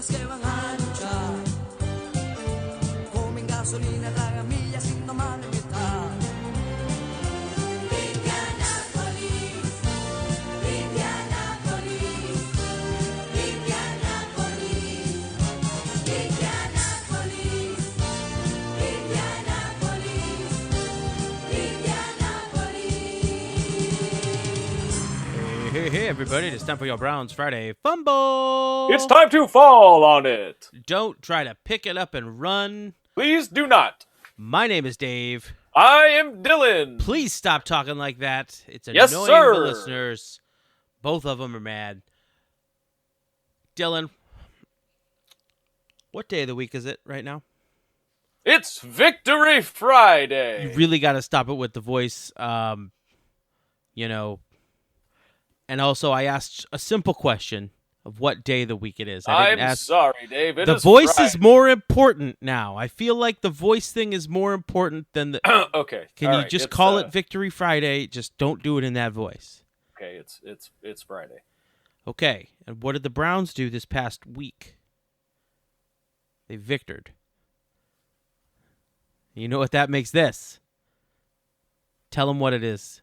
Indianapolis che van a luchar, come in gasolina traga millas sin tomar mitad. Indianapolis, Indianapolis, Indianapolis, Indianapolis, Indianapolis, Indianapolis. Hey, everybody, it's time for your Browns Friday Fumble. It's time to fall on it. Don't try to pick it up and run. Please do not. My name is Dave. I am Dylan. Please stop talking like that. It's Yes, annoying sir. the listeners. Both of them are mad. Dylan, what day of the week is it right now? It's Victory Friday. You really got to stop it with the voice. And also I asked a simple question of what day of the week it is. I'm sorry, Dave. The voice is more important now. I feel like the voice thing is more important than the... Okay. Can you just call it Victory Friday? Just don't do it in that voice. Okay, it's Friday. Okay, and what did the Browns do this past week? They victored. You know what that makes this? Tell them what it is.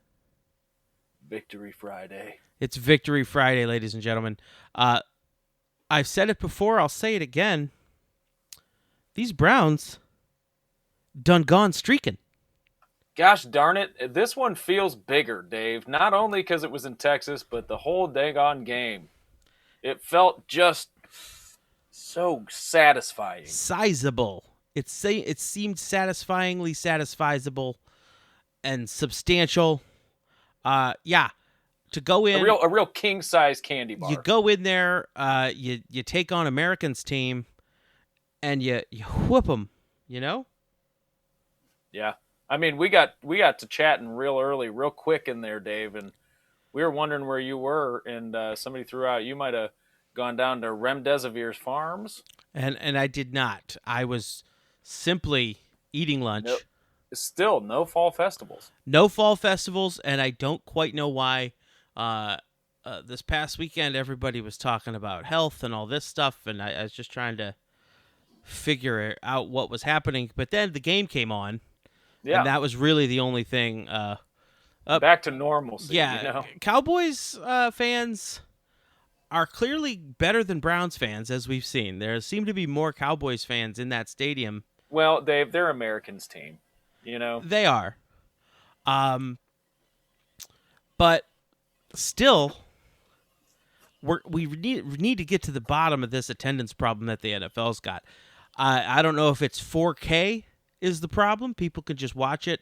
Victory Friday. It's Victory Friday, ladies and gentlemen. I've said it before. I'll say it again. These Browns done gone streaking. Gosh darn it. This one feels bigger, Dave. Not only because it was in Texas, but the whole daggone game. It felt just so satisfying. Sizable. It seemed satisfyingly satisfiable and substantial. Yeah. To go in a real king size candy bar. You go in there, you take on Americans team, and you whoop them. You know. Yeah, I mean we got to chatting real early, real quick in there, Dave, and we were wondering where you were, and somebody threw out you might have gone down to Remdesivir's Farms, and I did not. I was simply eating lunch. No, still no fall festivals. No fall festivals, and I don't quite know why. This past weekend, everybody was talking about health and all this stuff, and I was just trying to figure out what was happening. But then the game came on, and that was really the only thing. Back to normalcy. Yeah, you know? Cowboys fans are clearly better than Browns fans, as we've seen. There seem to be more Cowboys fans in that stadium. Well, Dave, they're Americans' team. You know they are, but. Still, we need to get to the bottom of this attendance problem that the NFL's got. I don't know if it's 4K is the problem. People can just watch it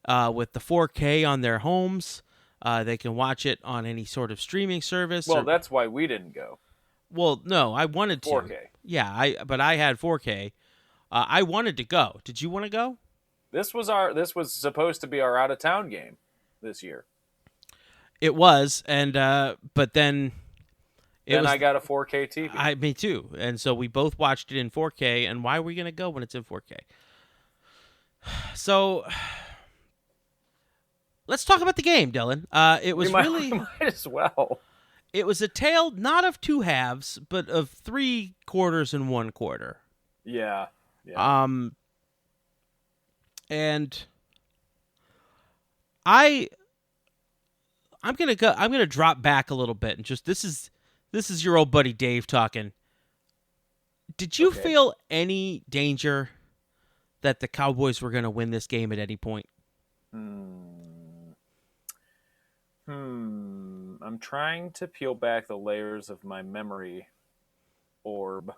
with the 4K on their homes. They can watch it on any sort of streaming service. Well, that's why we didn't go. Well, no, I wanted to. 4K. Yeah, but I had 4K. I wanted to go. Did you want to go? This was supposed to be our out of town game this year. It was, and but then I got a 4K TV. Me too, and so we both watched it in 4K. And why are we going to go when it's in 4K? So let's talk about the game, Dylan. It was we might as well. It was a tale not of two halves, but of 3 quarters and 1 quarter. Yeah. And I'm gonna drop back a little bit and just this is your old buddy Dave talking. Did you feel any danger that the Cowboys were gonna win this game at any point? I'm trying to peel back the layers of my memory orb.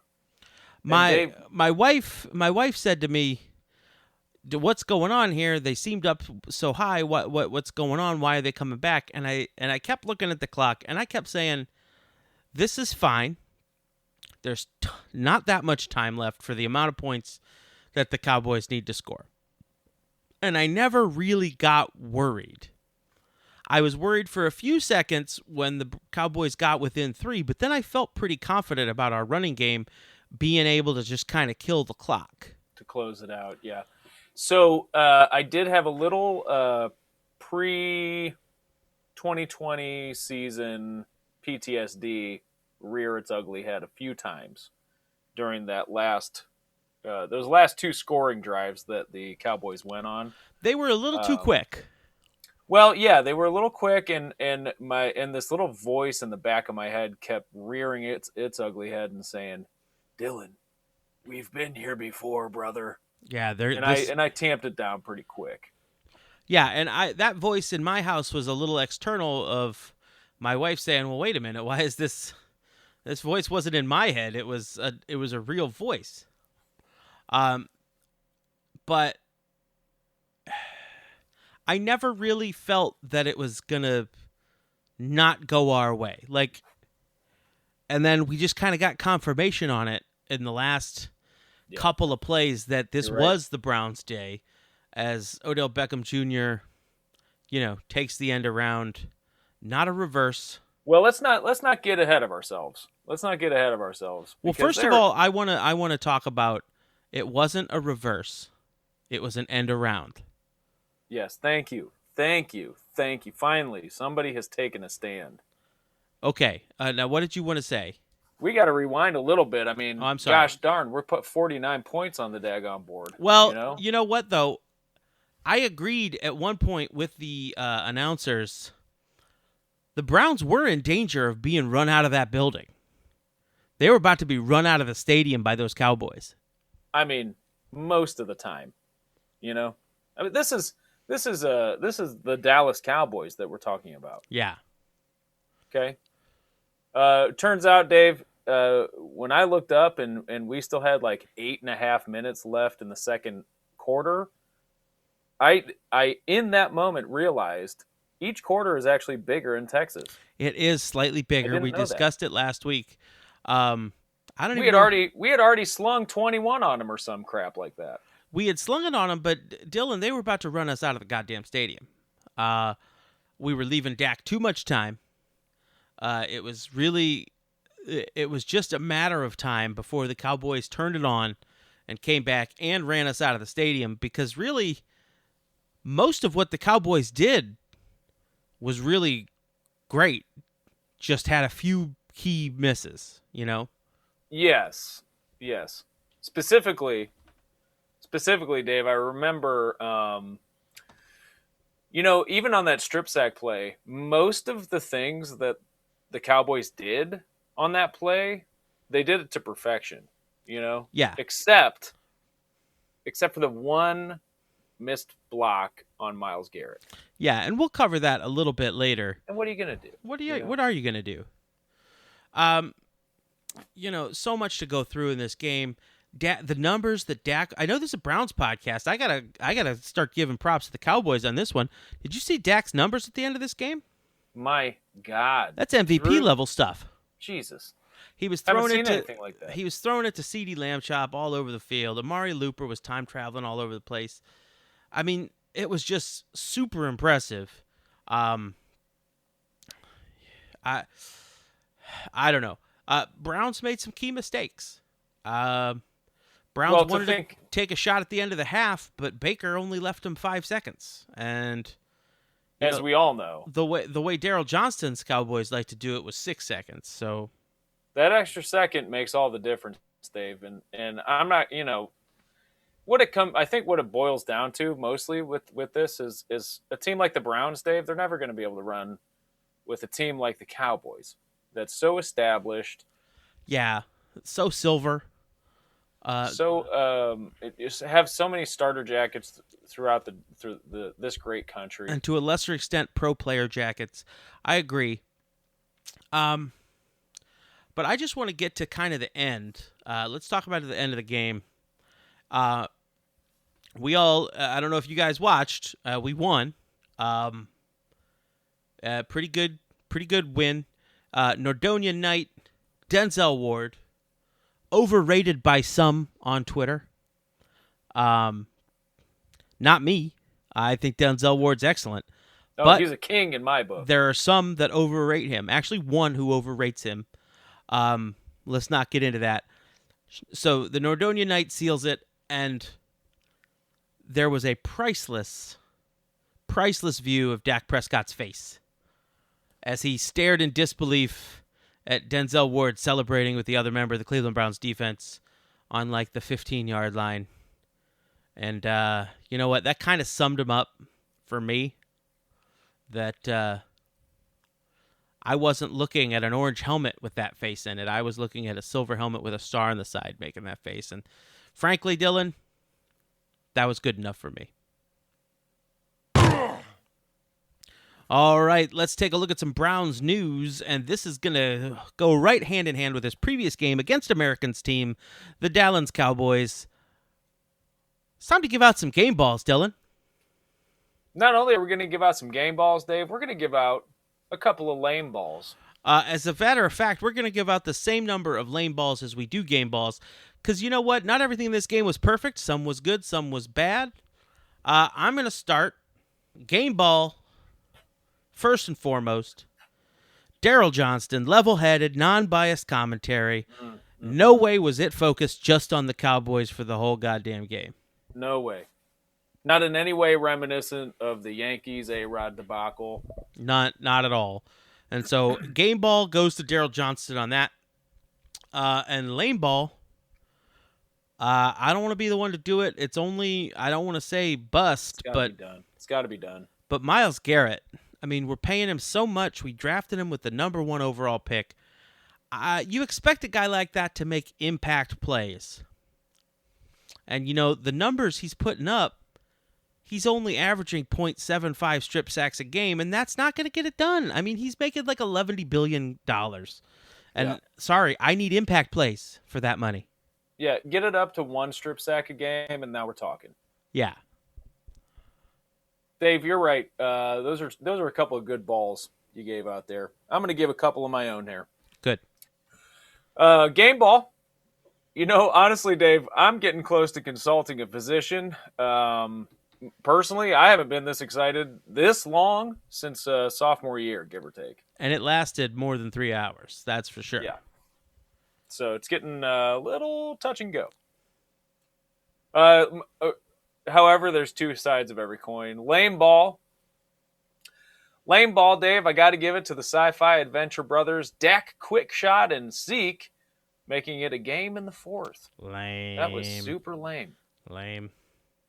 My wife said to me, "What's going on here? They seemed up so high. What's going on? Why are they coming back?" And I kept looking at the clock, and I kept saying, "This is fine. There's not that much time left for the amount of points that the Cowboys need to score." And I never really got worried. I was worried for a few seconds when the Cowboys got within 3, but then I felt pretty confident about our running game being able to just kind of kill the clock. To close it out, yeah. So I did have a little pre-2020 season PTSD rear its ugly head a few times. during those last 2 scoring drives that the Cowboys went on. They were a little too quick. Well, yeah, they were a little quick, and this little voice in the back of my head kept rearing its ugly head and saying, "Dylan, we've been here before, brother." Yeah, I tamped it down pretty quick. Yeah, and that voice in my house was a little external of my wife saying, "Well, wait a minute, why is this voice wasn't in my head? It was a real voice." But I never really felt that it was gonna not go our way. Like, and then we just kind of got confirmation on it in the last couple of plays that this was the Browns' day, as Odell Beckham Jr., takes the end around, not a reverse. Well, let's not get ahead of ourselves. Well, first of all, I want to talk about it wasn't a reverse. It was an end around. Yes, thank you. Finally, somebody has taken a stand. Okay, now what did you want to say? We got to rewind a little bit. I mean, I'm sorry. Gosh darn, we're put 49 points on the daggone board. Well, you know what, though? I agreed at one point with the announcers. The Browns were in danger of being run out of that building. They were about to be run out of the stadium by those Cowboys. I mean, most of the time, I mean, this is the Dallas Cowboys that we're talking about. Yeah. Okay. Turns out, Dave, when I looked up and we still had like 8.5 minutes left in the second quarter, I in that moment realized each quarter is actually bigger in Texas. It is slightly bigger. We discussed it last week. We had already slung 21 on them or some crap like that. We had slung it on them, but Dylan, they were about to run us out of the goddamn stadium. We were leaving Dak too much time. It was just a matter of time before the Cowboys turned it on and came back and ran us out of the stadium, because really most of what the Cowboys did was really great. Just had a few key misses, Yes. Specifically, Dave, I remember, even on that strip sack play, most of the things that the Cowboys did on that play, they did it to perfection, Yeah. Except for the one missed block on Myles Garrett. Yeah, and we'll cover that a little bit later. And what are you going to do? What are you going to do? So much to go through in this game. The numbers that Dak, I know this is a Browns podcast. I gotta start giving props to the Cowboys on this one. Did you see Dak's numbers at the end of this game? My God, that's MVP level stuff. Jesus, he was throwing anything like that. He was throwing it to CeeDee Lamb Chop all over the field. Amari Looper was time traveling all over the place. I mean, it was just super impressive. I don't know. Browns made some key mistakes. Browns wanted to take a shot at the end of the half, but Baker only left him 5 seconds. And as we all know, the way Darryl Johnston's Cowboys like to do it was 6 seconds. So that extra second makes all the difference, Dave. And I'm not, I think what it boils down to mostly with this is a team like the Browns, Dave. They're never going to be able to run with a team like the Cowboys that's so established. Yeah, so silver. It have so many starter jackets through this great country, and to a lesser extent, pro player jackets. I agree. But I just want to get to kind of the end. Let's talk about the end of the game. We all, I don't know if you guys watched. We won. Pretty good win. Nordonia Knight, Denzel Ward, overrated by some on Twitter. Not me. I think Denzel Ward's excellent. Oh, but he's a king in my book. There are some that overrate him. Actually, one who overrates him. Let's not get into that. So the Nordonia Knight seals it, and there was a priceless view of Dak Prescott's face as he stared in disbelief at Denzel Ward celebrating with the other member of the Cleveland Browns defense. on like the 15-yard line. And you know what? That kind of summed him up for me. That I wasn't looking at an orange helmet with that face in it. I was looking at a silver helmet with a star on the side making that face. And frankly, Dylan, that was good enough for me. All right, let's take a look at some Browns news, and this is going to go right hand in hand with his previous game against Americans team, the Dallas Cowboys. It's time to give out some game balls, Dylan. Not only are we going to give out some game balls, Dave, we're going to give out a couple of lame balls. As a matter of fact, we're going to give out the same number of lame balls as we do game balls, because you know what? Not everything in this game was perfect. Some was good, some was bad. I'm going to start game ball. First and foremost, Daryl Johnston, level-headed, non-biased commentary. No way was it focused just on the Cowboys for the whole goddamn game. No way. Not in any way reminiscent of the Yankees A-Rod debacle. Not at all. And so game ball goes to Daryl Johnston on that. And lame ball, I don't want to be the one to do it. It's only, I don't want to say bust, but it's got to be done. But Myles Garrett, I mean, we're paying him so much. We drafted him with the number 1 overall pick. You expect a guy like that to make impact plays. And, you know, the numbers he's putting up, he's only averaging 0.75 strip sacks a game, and that's not going to get it done. I mean, he's making like $11 billion. And, sorry, I need impact plays for that money. Yeah, get it up to 1 strip sack a game, and now we're talking. Yeah. Dave, you're right. Those are a couple of good balls you gave out there. I'm going to give a couple of my own here. Good. Game ball. You know, honestly, Dave, I'm getting close to consulting a physician. Personally, I haven't been this excited this long since sophomore year, give or take. And it lasted more than 3 hours. That's for sure. Yeah. So it's getting a little touch and go. However, there's 2 sides of every coin. Lame ball. Lame ball, Dave, I got to give it to the Sci-Fi Adventure Brothers, Dak, Quickshot, and Zeke, making it a game in the 4th. Lame. That was super lame. Lame.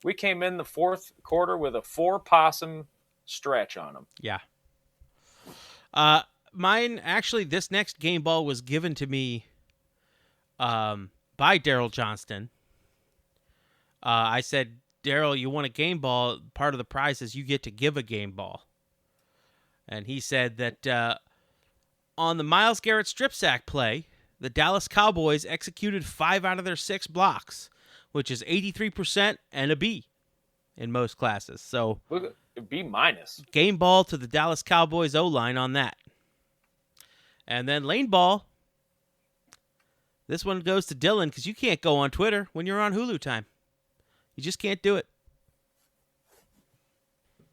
We came in the 4th quarter with a 4-possum stretch on them. Yeah. Mine, actually, this next game ball was given to me by Daryl Johnston. I said, Daryl, you want a game ball? Part of the prize is you get to give a game ball. And he said that on the Myles Garrett strip sack play, the Dallas Cowboys executed 5 out of their 6 blocks, which is 83% and a B in most classes. So Look, B-. Game ball to the Dallas Cowboys O-line on that. And then lane ball. This one goes to Dylan because you can't go on Twitter when you're on Hulu time. You just can't do it.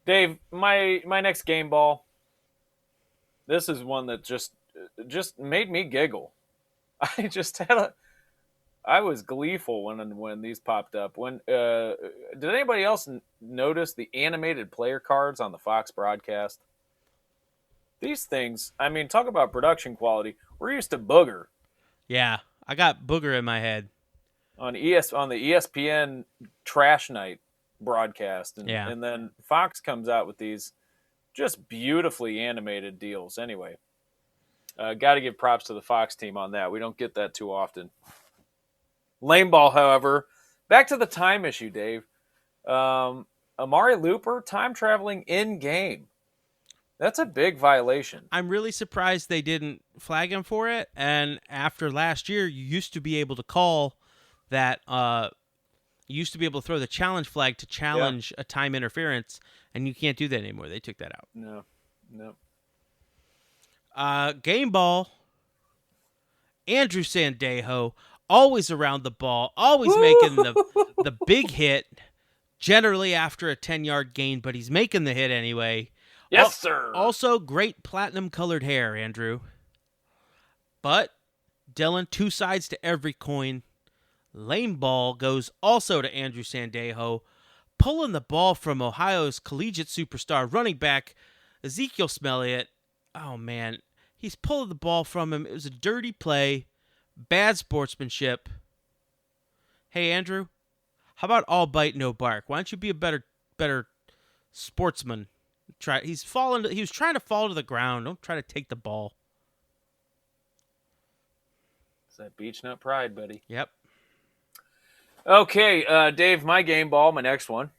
Dave, my next game ball, this is one that just made me giggle. I was gleeful when these popped up. Did anybody else notice the animated player cards on the Fox broadcast? These things, I mean, talk about production quality. We're used to Booger. Yeah, I got Booger in my head. On the ESPN Trash Night broadcast. And then Fox comes out with these just beautifully animated deals anyway. Got to give props to the Fox team on that. We don't get that too often. Lame ball, however, back to the time issue, Dave. Amari Looper, time traveling in game. That's a big violation. I'm really surprised they didn't flag him for it. And after last year, you used to be able to call that. You used to be able to throw the challenge flag to challenge a time interference, and you can't do that anymore. They took that out. No. Game ball. Andrew Sandejo, always around the ball, always making the big hit, generally after a 10-yard gain, but he's making the hit anyway. Yes, sir. Also, great platinum-colored hair, Andrew. But, Dylan, 2 sides to every coin. Lame ball goes also to Andrew Sandejo, pulling the ball from Ohio's collegiate superstar running back, Ezekiel Smelliot. Oh, man. He's pulling the ball from him. It was a dirty play, bad sportsmanship. Hey, Andrew, how about all bite, no bark? Why don't you be a better sportsman? He was trying to fall to the ground. Don't try to take the ball. It's that beach nut pride, buddy. Yep. Okay, Dave, my game ball, my next one.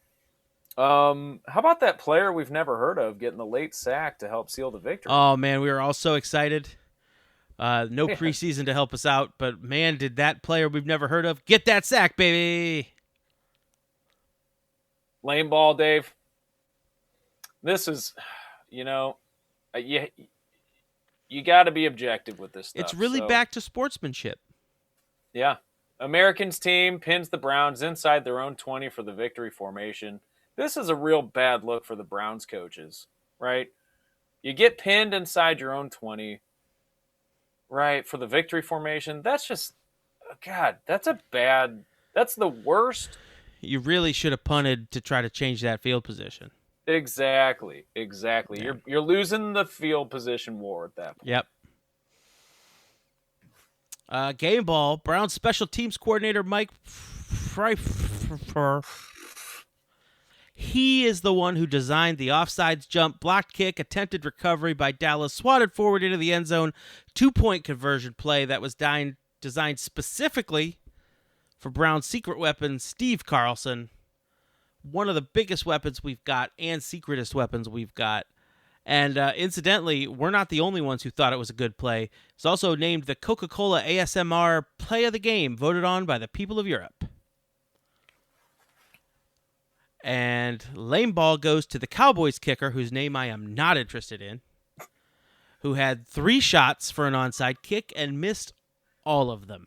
How about that player we've never heard of getting the late sack to help seal the victory? Oh, man, we were all so excited. No preseason to help us out, but, man, did that player we've never heard of get that sack, baby. Lame ball, Dave. This is, you got to be objective with this stuff. It's really back to sportsmanship. Yeah. Americans team pins the Browns inside their own 20 for the victory formation. This is a real bad look for the Browns coaches, right? You get pinned inside your own 20, right, for the victory formation. That's just, God, that's the worst. You really should have punted to try to change that field position. Exactly. Yeah. You're losing the field position war at that point. Yep. Game ball. Browns special teams coordinator Mike Pfeiffer. He is the one who designed the offsides jump, blocked kick, attempted recovery by Dallas, swatted forward into the end zone, 2-point conversion play that was designed specifically for Brown's secret weapon, Steve Carlson. One of the biggest weapons we've got and secretest weapons we've got. And incidentally, we're not the only ones who thought it was a good play. It's also named the Coca-Cola ASMR Play of the Game, voted on by the people of Europe. And lame ball goes to the Cowboys kicker, whose name I am not interested in, who had 3 shots for an onside kick and missed all of them.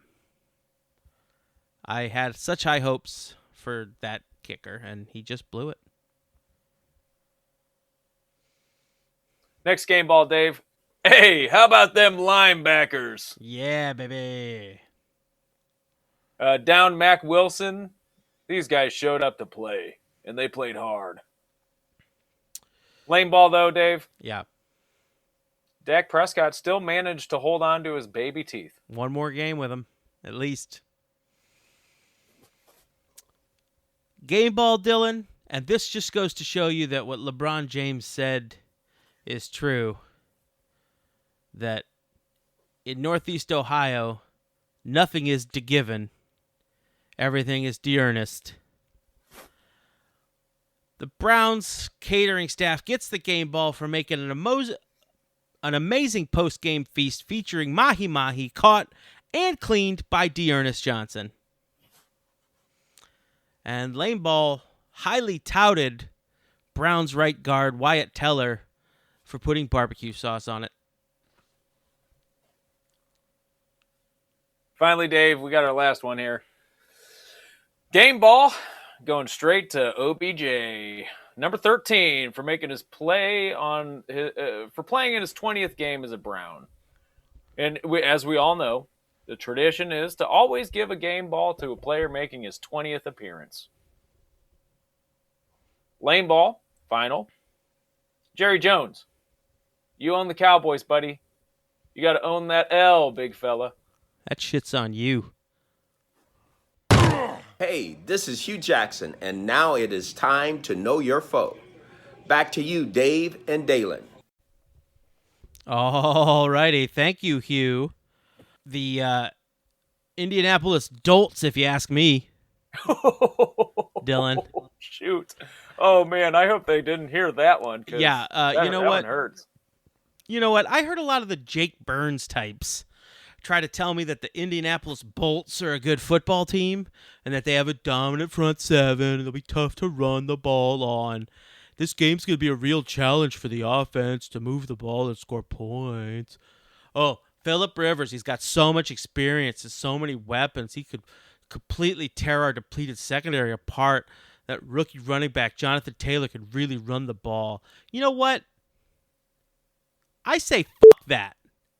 I had such high hopes for that kicker, and he just blew it. Next game ball, Dave. Hey, how about them linebackers? Yeah, baby. Down Mac Wilson. These guys showed up to play, and they played hard. Lame ball, though, Dave. Yeah. Dak Prescott still managed to hold on to his baby teeth. One more game with him, at least. Game ball, Dylan. And this just goes to show you that what LeBron James said is true. That in Northeast Ohio, nothing is de given. Everything is de earnest. The Browns catering staff gets the game ball for making an amazing post-game feast featuring mahi-mahi caught and cleaned by D'Ernest Johnson. And lame ball highly touted Browns right guard Wyatt Teller for putting barbecue sauce on it. Finally, Dave, we got our last one here. Game ball going straight to OBJ, number 13, for making his play on for playing in his 20th game as a Brown. And as we all know, the tradition is to always give a game ball to a player making his 20th appearance. Lame ball, final. Jerry Jones, you own the Cowboys, buddy. You got to own that L, big fella. That shit's on you. Hey, this is Hugh Jackson, and now it is time to know your foe. Back to you, Dave and Dalen. All righty. Thank you, Hugh. The Indianapolis Dolts, if you ask me. Dylan. Shoot. Oh, man, I hope they didn't hear that one. Yeah, you know that what? One hurts. You know what? I heard a lot of the Jake Burns types try to tell me that the Indianapolis Bolts are a good football team and that they have a dominant front seven and they'll be tough to run the ball on. This game's going to be a real challenge for the offense to move the ball and score points. Oh, Phillip Rivers, he's got so much experience and so many weapons. He could completely tear our depleted secondary apart. That rookie running back, Jonathan Taylor, could really run the ball. You know what? I say fuck that.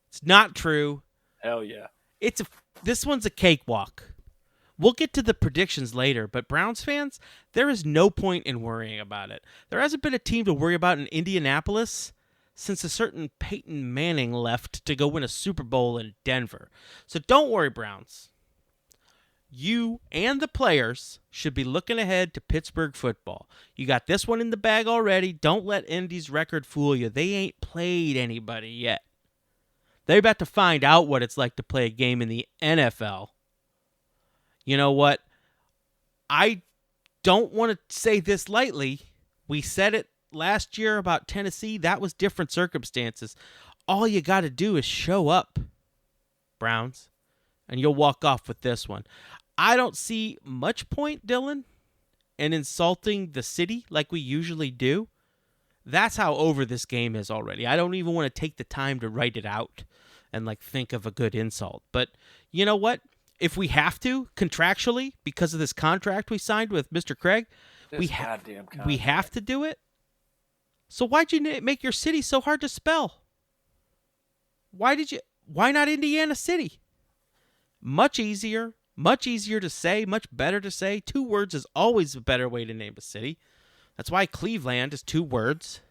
It's not true. Hell yeah. This one's a cakewalk. We'll get to the predictions later, but Browns fans, there is no point in worrying about it. There hasn't been a team to worry about in Indianapolis since a certain Peyton Manning left to go win a Super Bowl in Denver. So don't worry, Browns. you and the players should be looking ahead to Pittsburgh football. You got this one in the bag already. Don't let Indy's record fool you. They ain't played anybody yet. They're about to find out what it's like to play a game in the NFL. You know what? I don't want to say this lightly. We said it last year about Tennessee. That was different circumstances. All you got to do is show up, Browns, and you'll walk off with this one. I don't see much point, Dylan, in insulting the city like we usually do. That's how over this game is already. I don't even want to take the time to write it out and think of a good insult. But you know what? If we have to, contractually, because of this contract we signed with Mr. Craig, we have to do it. So why'd you make your city so hard to spell? Why not Indiana City? Much easier to say, much better to say. 2 words is always a better way to name a city. That's why Cleveland is 2 words.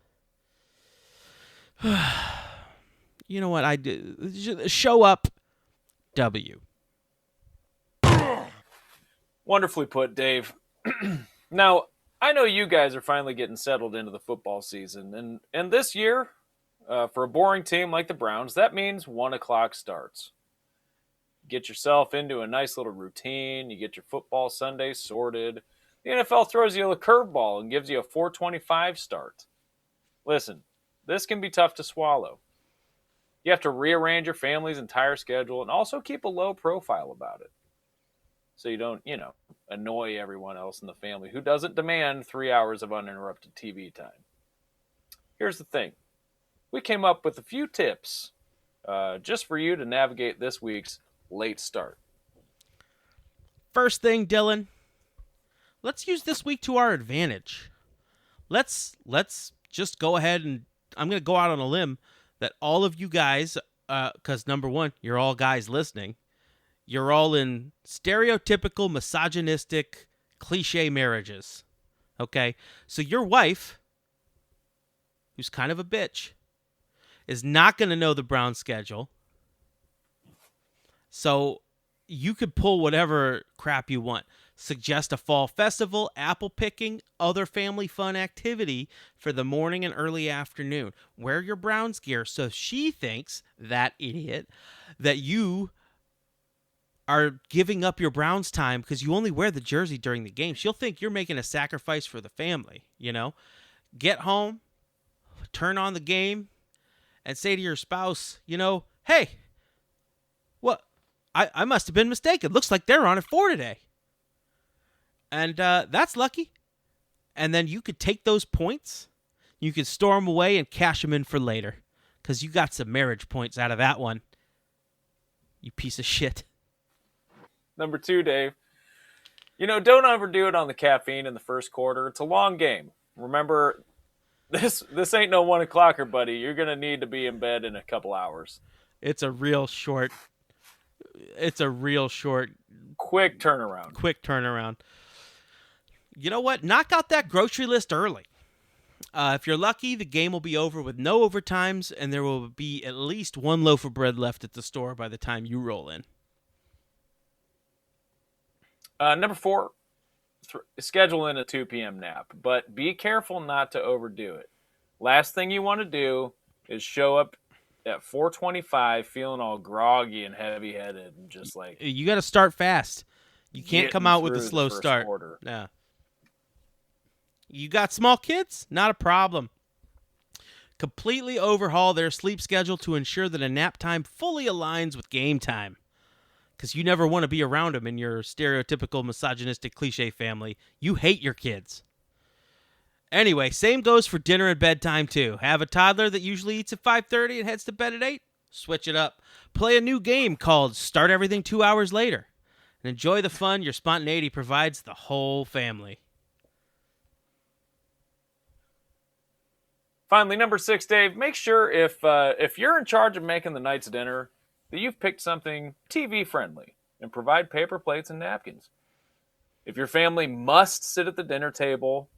You know what I do? Show up, W. Wonderfully put, Dave. Now, I know you guys are finally getting settled into the football season. And this year, for a boring team like the Browns, that means 1 o'clock starts. Get yourself into a nice little routine. You get your football Sunday sorted. The NFL throws you a curveball and gives you a 4:25 start. Listen, this can be tough to swallow. You have to rearrange your family's entire schedule and also keep a low profile about it. So you don't, annoy everyone else in the family who doesn't demand 3 hours of uninterrupted TV time. Here's the thing. We came up with a few tips just for you to navigate this week's late start. First thing, Dylan, let's use this week to our advantage. Let's just go ahead and I'm going to go out on a limb that all of you guys, because number one, you're all guys listening, you're all in stereotypical, misogynistic, cliche marriages. Okay? So your wife, who's kind of a bitch, is not going to know the Browns schedule. So you could pull whatever crap you want. Suggest a fall festival, apple picking, other family fun activity for the morning and early afternoon. Wear your Browns gear so she thinks, that idiot, that you are giving up your Browns time because you only wear the jersey during the game. She'll think you're making a sacrifice for the family, Get home, turn on the game, and say to your spouse, hey, what? I must have been mistaken. Looks like they're on at 4 today. And that's lucky. And then you could take those points. You could store them away and cash them in for later. Because you got some marriage points out of that one. You piece of shit. Number 2, Dave. Don't overdo it on the caffeine in the first quarter. It's a long game. Remember, this ain't no 1 o'clocker, buddy. You're going to need to be in bed in a couple hours. It's a real short. Quick turnaround. You know what? Knock out that grocery list early. If you're lucky, the game will be over with no overtimes, and there will be at least 1 loaf of bread left at the store by the time you roll in. Number 4, schedule in a 2 p.m. nap, but be careful not to overdo it. Last thing you want to do is show up at 4:25 feeling all groggy and heavy-headed and just you got to start fast. You can't come out with a slow start. Quarter. Yeah. You got small kids? Not a problem. Completely overhaul their sleep schedule to ensure that a nap time fully aligns with game time. Because you never want to be around them in your stereotypical misogynistic cliche family. You hate your kids. Anyway, same goes for dinner and bedtime too. Have a toddler that usually eats at 5:30 and heads to bed at 8? Switch it up. Play a new game called Start Everything 2 Hours Later. And enjoy the fun your spontaneity provides the whole family. Finally, number 6, Dave, make sure if you're in charge of making the night's dinner, that you've picked something TV-friendly and provide paper plates and napkins. If your family must sit at the dinner table,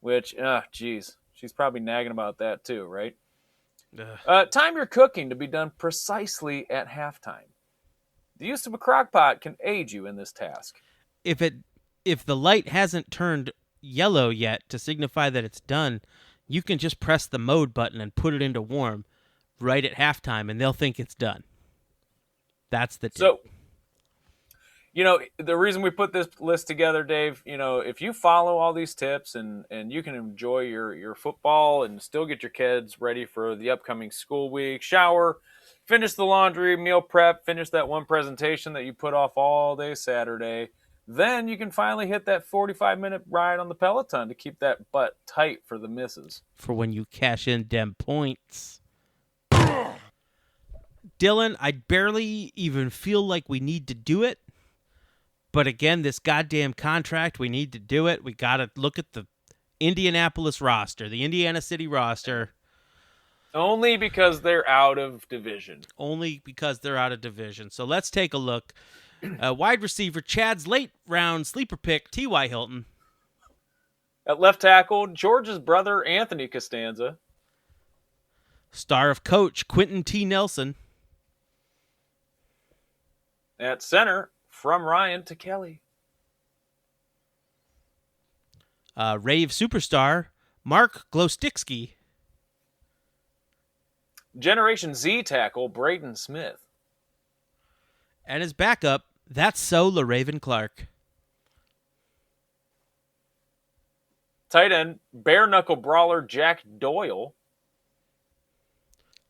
which, she's probably nagging about that too, right? Time your cooking to be done precisely at halftime. The use of a crock pot can aid you in this task. If the light hasn't turned yellow yet to signify that it's done, you can just press the mode button and put it into warm right at halftime, and they'll think it's done. That's the tip. So, the reason we put this list together, Dave, if you follow all these tips and you can enjoy your football and still get your kids ready for the upcoming school week, shower, finish the laundry, meal prep, finish that one presentation that you put off all day Saturday, then you can finally hit that 45-minute ride on the Peloton to keep that butt tight for the misses. For when you cash in dem points. Dylan, I barely even feel like we need to do it. But again, this goddamn contract, we need to do it. We got to look at the Indianapolis roster, the Indiana City roster. Only because they're out of division. So let's take a look. Wide receiver, Chad's late-round sleeper pick, T.Y. Hilton. At left tackle, George's brother, Anthony Costanza. Star of coach, Quentin T. Nelson. At center, from Ryan to Kelly. Rave superstar, Mark Glowsticksky. Generation Z tackle, Braden Smith. And his backup, that's so LaRaven Clark. Tight end, bare knuckle brawler, Jack Doyle.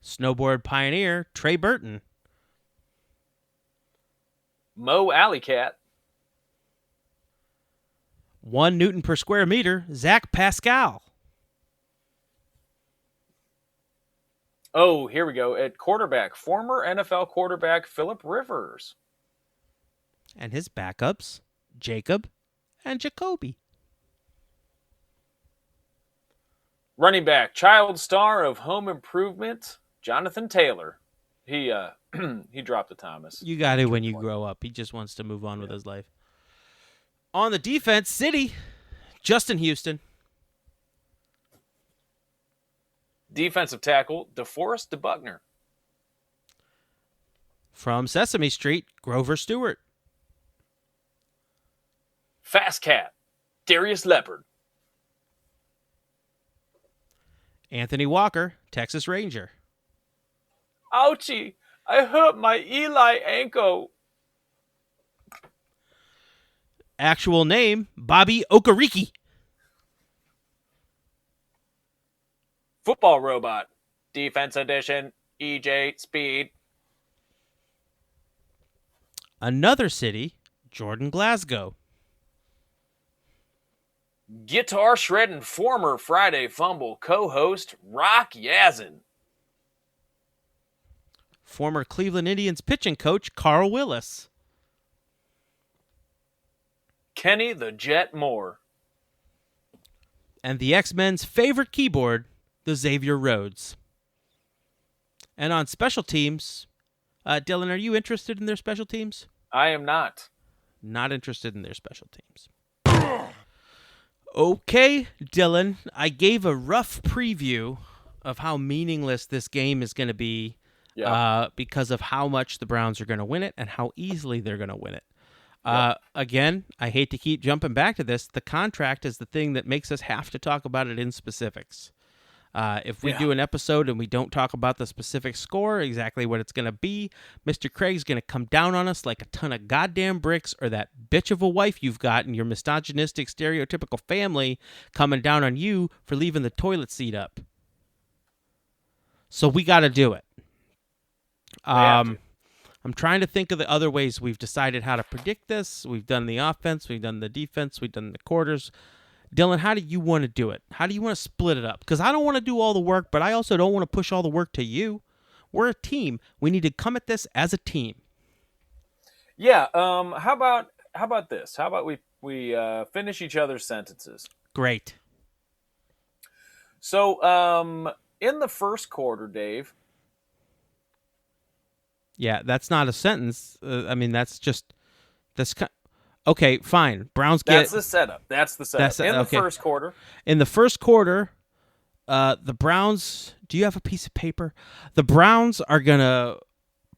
Snowboard pioneer, Trey Burton. Mo Alleycat. 1 Newton per square meter, Zach Pascal. Oh, here we go. At quarterback, former NFL quarterback Phillip Rivers. And his backups, Jacob and Jacoby. Running back, child star of Home Improvement, Jonathan Taylor. He dropped the Thomas. You got it when you grow up. He just wants to move on with his life. On the defense, City, Justin Houston. Defensive tackle, DeForest DeBuckner. From Sesame Street, Grover Stewart. Fast cat, Darius Leopard. Anthony Walker, Texas Ranger. Ouchie, I hurt my Eli ankle. Actual name, Bobby Okereke. Football robot, defense edition, EJ Speed. Another city, Jordan Glasgow. Guitar shredding former Friday Fumble co-host, Rock Yazin. Former Cleveland Indians pitching coach, Carl Willis. Kenny the Jet Moore. And the X-Men's favorite keyboard, the Xavier Rhodes. And on special teams, Dylan, are you interested in their special teams? I am not. Not interested in their special teams. Okay, Dylan, I gave a rough preview of how meaningless this game is going to be because of how much the Browns are going to win it and how easily they're going to win it. Again, I hate to keep jumping back to this. The contract is the thing that makes us have to talk about it in specifics. If we do an episode and we don't talk about the specific score, exactly what it's going to be, Mr. Craig's going to come down on us like a ton of goddamn bricks, or that bitch of a wife you've got in your misogynistic, stereotypical family coming down on you for leaving the toilet seat up. So we got to do it. I'm trying to think of the other ways we've decided how to predict this. We've done the offense, we've done the defense, we've done the quarters. Dylan, how do you want to do it? How do you want to split it up? Because I don't want to do all the work, but I also don't want to push all the work to you. We're a team. We need to come at this as a team. Yeah. How about this? How about we finish each other's sentences? Great. So, in the first quarter, Dave. Yeah, that's not a sentence. I mean, that's just okay, fine. Browns get... That's the setup. In the first quarter. In the first quarter, the Browns... Do you have a piece of paper? The Browns are going to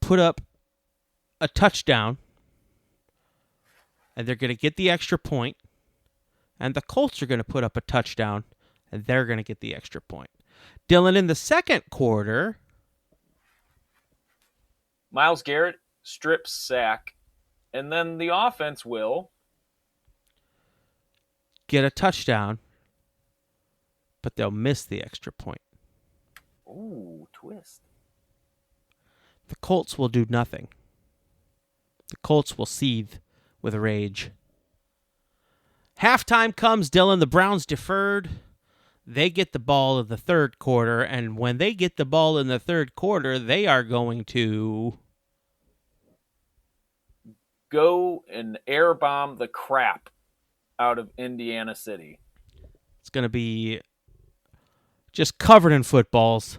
put up a touchdown, and they're going to get the extra point, and the Colts are going to put up a touchdown, and they're going to get the extra point. Dylan, in the second quarter, Myles Garrett strip sack, and then the offense will get a touchdown, but they'll miss the extra point. Ooh, twist. The Colts will do nothing. The Colts will seethe with rage. Halftime comes, Dylan. The Browns deferred. They get the ball in the third quarter, and when they get the ball in the third quarter, they are going to go and air bomb the crap out of Indiana City. It's going to be just covered in footballs.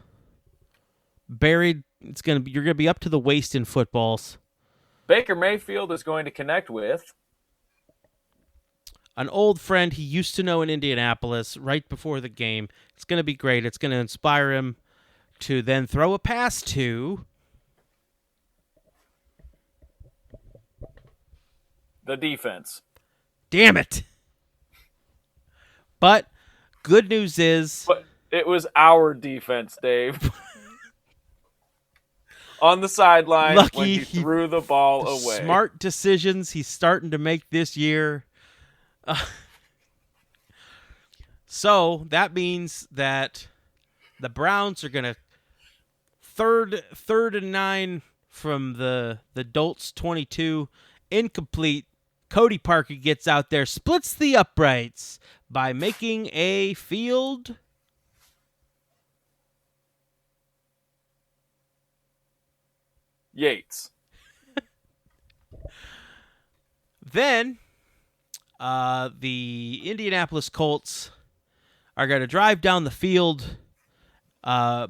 Buried. You're going to be up to the waist in footballs. Baker Mayfield is going to connect with an old friend he used to know in Indianapolis right before the game. It's going to be great. It's going to inspire him to then throw a pass to the defense. Damn it. But good news is... But it was our defense, Dave. On the sideline when he threw the ball away. Smart decisions he's starting to make this year. So that means that the Browns are going to third and 9 from the Dolts 22. Incomplete. Cody Parkey gets out there, splits the uprights by making a field Yates. Then the Indianapolis Colts are going to drive down the field on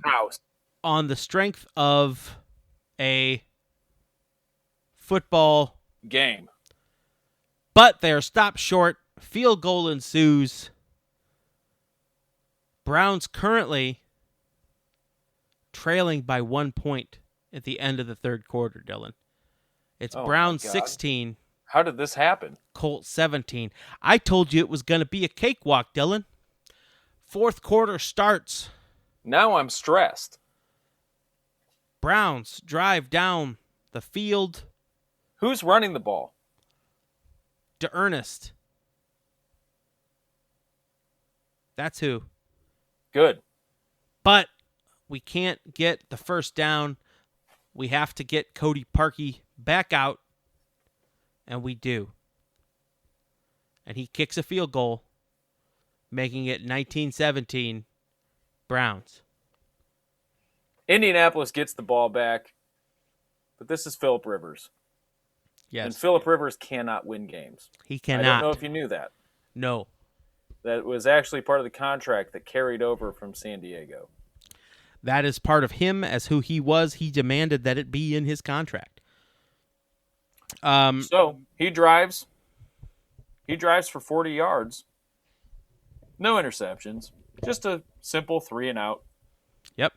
the strength of a football game. But they are stopped short. Field goal ensues. Browns currently trailing by 1 point at the end of the third quarter, Dylan. It's Browns 16. How did this happen? Colts 17. I told you it was going to be a cakewalk, Dylan. Fourth quarter starts. Now I'm stressed. Browns drive down the field. Who's running the ball? To Ernest. That's who. Good. But we can't get the first down. We have to get Cody Parkey back out. And we do. And he kicks a field goal, making it 19-17 Browns. Indianapolis gets the ball back, but this is Phillip Rivers. Yes. And Phillip Rivers cannot win games. He cannot. I don't know if you knew that. No. That was actually part of the contract that carried over from San Diego. That is part of him as who he was. He demanded that it be in his contract. So he drives. He drives for 40 yards. No interceptions. Just a simple 3 and out. Yep.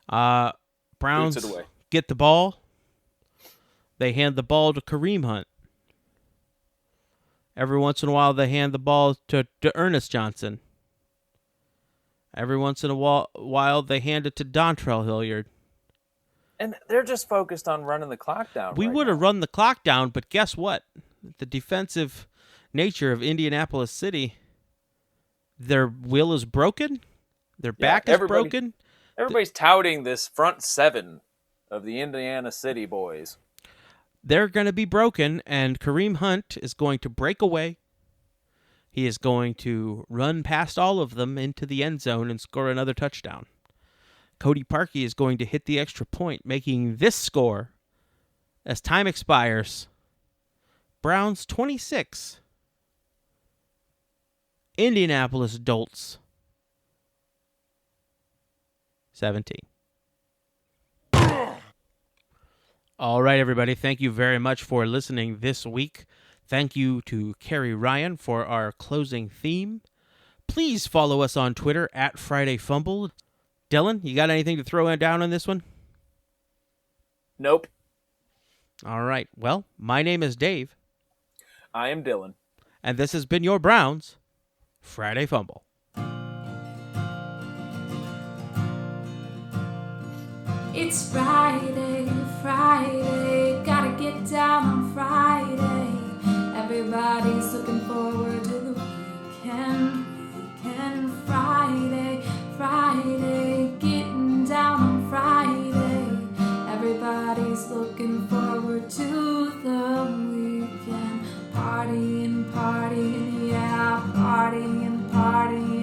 Browns Boots it away. Get the ball. They hand the ball to Kareem Hunt. Every once in a while, they hand the ball to Ernest Johnson. Every once in a while, they hand it to Dontrell Hilliard. And they're just focused on running the clock down. We would have run the clock down, but guess what? The defensive nature of Indianapolis City, their will is broken. Their back is broken. Everybody's touting this front seven of the Indiana City boys. They're going to be broken, and Kareem Hunt is going to break away. He is going to run past all of them into the end zone and score another touchdown. Cody Parkey is going to hit the extra point, making this score, as time expires, Browns 26, Indianapolis Dolts 17. All right, everybody. Thank you very much for listening this week. Thank you to Carrie Ryan for our closing theme. Please follow us on Twitter at Friday Fumble. Dylan, you got anything to throw down on this one? Nope. All right. Well, my name is Dave, I am Dylan. and this has been your Browns Friday Fumble. It's Friday, Friday, gotta get down on Friday. Everybody's looking forward to the weekend, Friday, Friday, getting down on Friday. Everybody's looking forward to the weekend, partying, partying, yeah, partying, partying.